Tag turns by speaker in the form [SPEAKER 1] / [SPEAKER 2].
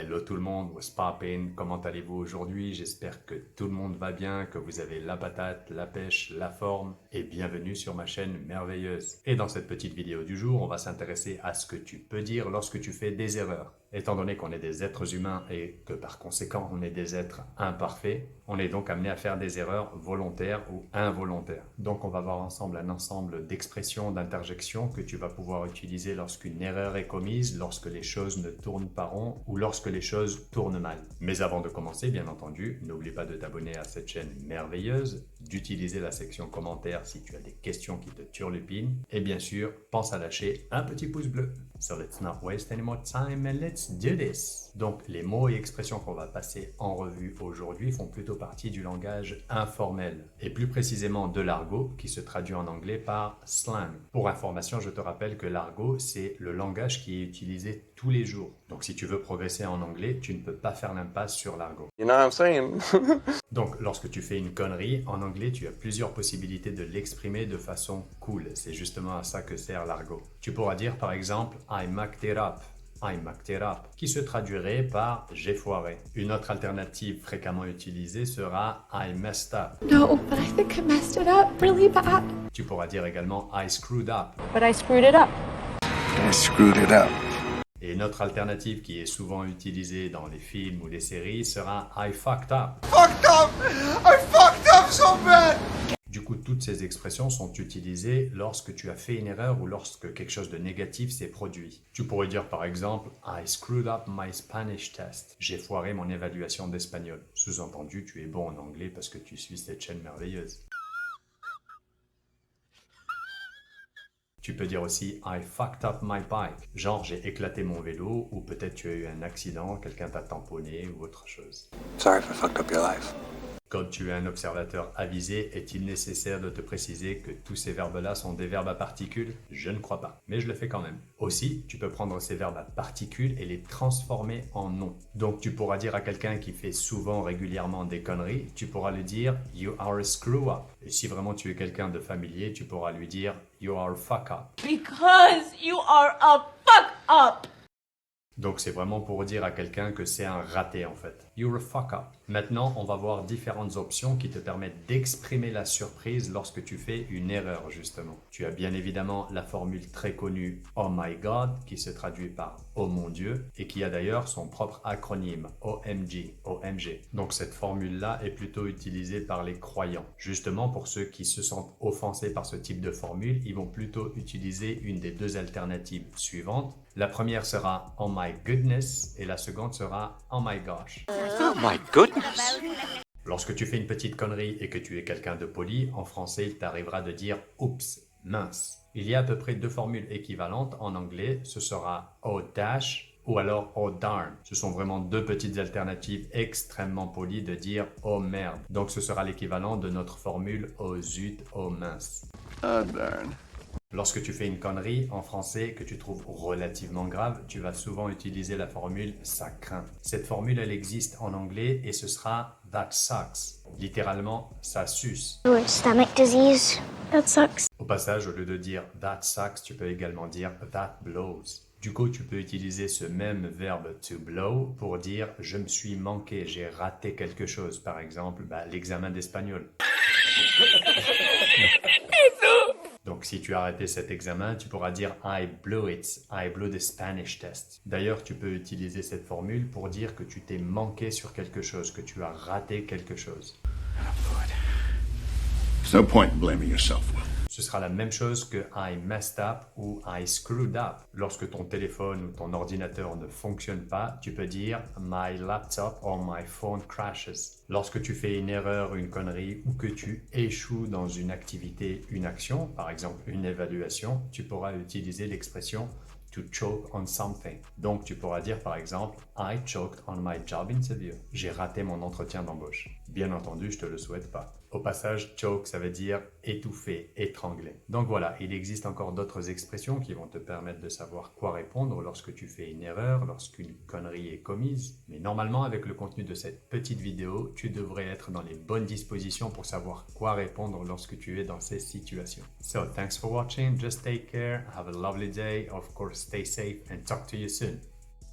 [SPEAKER 1] Hello tout le monde, what's poppin'? Comment allez-vous aujourd'hui? J'espère que tout le monde va bien, que vous avez la patate, la pêche, la forme et bienvenue sur ma chaîne merveilleuse. Et dans cette petite vidéo du jour, on va s'intéresser à ce que tu peux dire lorsque tu fais des erreurs. Étant donné qu'on est des êtres humains et que par conséquent on est des êtres imparfaits, on est donc amené à faire des erreurs volontaires ou involontaires. Donc on va voir ensemble un ensemble d'expressions, d'interjections que tu vas pouvoir utiliser lorsqu'une erreur est commise, lorsque les choses ne tournent pas rond ou lorsque les choses tournent mal. Mais avant de commencer, bien entendu, n'oublie pas de t'abonner à cette chaîne merveilleuse, d'utiliser la section commentaires si tu as des questions qui te turlupinent et bien sûr, pense à lâcher un petit pouce bleu. So let's not waste any more time and let's do this. Donc les mots et expressions qu'on va passer en revue aujourd'hui font plutôt partie du langage informel et plus précisément de l'argot qui se traduit en anglais par slang. Pour information, je te rappelle que l'argot c'est le langage qui est utilisé tous les jours. Donc si tu veux progresser en anglais, tu ne peux pas faire l'impasse sur l'argot.
[SPEAKER 2] You know what I'm saying?
[SPEAKER 1] Donc lorsque tu fais une connerie, en anglais tu as plusieurs possibilités de l'exprimer de façon cool. C'est justement à ça que sert l'argot. Tu pourras dire par exemple « I mucked it up ». I mucked it up, qui se traduirait par j'ai foiré. Une autre alternative fréquemment utilisée sera I messed up.
[SPEAKER 3] No, but I think I messed it up really bad.
[SPEAKER 1] Tu pourras dire également I screwed up.
[SPEAKER 3] But I screwed it up.
[SPEAKER 2] I screwed it up.
[SPEAKER 1] Et une autre alternative qui est souvent utilisée dans les films ou les séries sera I fucked up.
[SPEAKER 2] Fucked up! I fucked up so bad!
[SPEAKER 1] Du coup, toutes ces expressions sont utilisées lorsque tu as fait une erreur ou lorsque quelque chose de négatif s'est produit. Tu pourrais dire par exemple « I screwed up my Spanish test ». J'ai foiré mon évaluation d'espagnol. Sous-entendu, tu es bon en anglais parce que tu suis cette chaîne merveilleuse. Tu peux dire aussi « I fucked up my bike ». Genre, j'ai éclaté mon vélo ou peut-être tu as eu un accident, quelqu'un t'a tamponné ou autre chose.
[SPEAKER 2] Sorry if I fucked up your life.
[SPEAKER 1] Comme tu es un observateur avisé, est-il nécessaire de te préciser que tous ces verbes-là sont des verbes à particules? Je ne crois pas, mais je le fais quand même. Aussi, tu peux prendre ces verbes à particules et les transformer en noms. Donc tu pourras dire à quelqu'un qui fait souvent, régulièrement des conneries, tu pourras lui dire « You are a screw-up ». Et si vraiment tu es quelqu'un de familier, tu pourras lui dire « You are a fuck-up ».
[SPEAKER 4] Because you are a fuck up.
[SPEAKER 1] Donc c'est vraiment pour dire à quelqu'un que c'est un raté en fait. You're a fuck up. Maintenant, on va voir différentes options qui te permettent d'exprimer la surprise lorsque tu fais une erreur justement. Tu as bien évidemment la formule très connue Oh my God qui se traduit par Oh mon Dieu et qui a d'ailleurs son propre acronyme OMG, OMG. Donc cette formule-là est plutôt utilisée par les croyants. Justement pour ceux qui se sentent offensés par ce type de formule, ils vont plutôt utiliser une des deux alternatives suivantes. La première sera Oh my goodness et la seconde sera Oh my gosh.
[SPEAKER 2] Oh my goodness!
[SPEAKER 1] Lorsque tu fais une petite connerie et que tu es quelqu'un de poli, en français il t'arrivera de dire oups, mince. Il y a à peu près deux formules équivalentes en anglais, ce sera Oh dash ou alors Oh darn. Ce sont vraiment deux petites alternatives extrêmement polies de dire Oh merde. Donc ce sera l'équivalent de notre formule Oh zut, oh mince.
[SPEAKER 2] Oh darn.
[SPEAKER 1] Lorsque tu fais une connerie en français que tu trouves relativement grave, tu vas souvent utiliser la formule « ça craint ». Cette formule, elle existe en anglais et ce sera « that sucks ». Littéralement, « ça suce
[SPEAKER 5] Stomach disease. That sucks. ».
[SPEAKER 1] Au passage, au lieu de dire « that sucks », tu peux également dire « that blows ». Du coup, tu peux utiliser ce même verbe « to blow » pour dire « je me suis manqué, j'ai raté quelque chose ». Par exemple, l'examen d'espagnol. Donc, si tu as arrêté cet examen, tu pourras dire « I blew it »,« I blew the Spanish test ». D'ailleurs, tu peux utiliser cette formule pour dire que tu t'es manqué sur quelque chose, que tu as raté quelque chose.
[SPEAKER 6] There's no point in blaming yourself, Will.
[SPEAKER 1] Ce sera la même chose que « I messed up » ou « I screwed up ». Lorsque ton téléphone ou ton ordinateur ne fonctionne pas, tu peux dire « My laptop or my phone crashes ». Lorsque tu fais une erreur, une connerie ou que tu échoues dans une activité, une action, par exemple une évaluation, tu pourras utiliser l'expression « to choke on something ». Donc tu pourras dire par exemple « I choked on my job interview ». J'ai raté mon entretien d'embauche. Bien entendu, je te le souhaite pas. Au passage, choke, ça veut dire étouffer, étrangler. Donc voilà, il existe encore d'autres expressions qui vont te permettre de savoir quoi répondre lorsque tu fais une erreur, lorsqu'une connerie est commise. Mais normalement, avec le contenu de cette petite vidéo, tu devrais être dans les bonnes dispositions pour savoir quoi répondre lorsque tu es dans ces situations. So, thanks for watching, just take care, have a lovely day, of course stay safe and talk to you soon.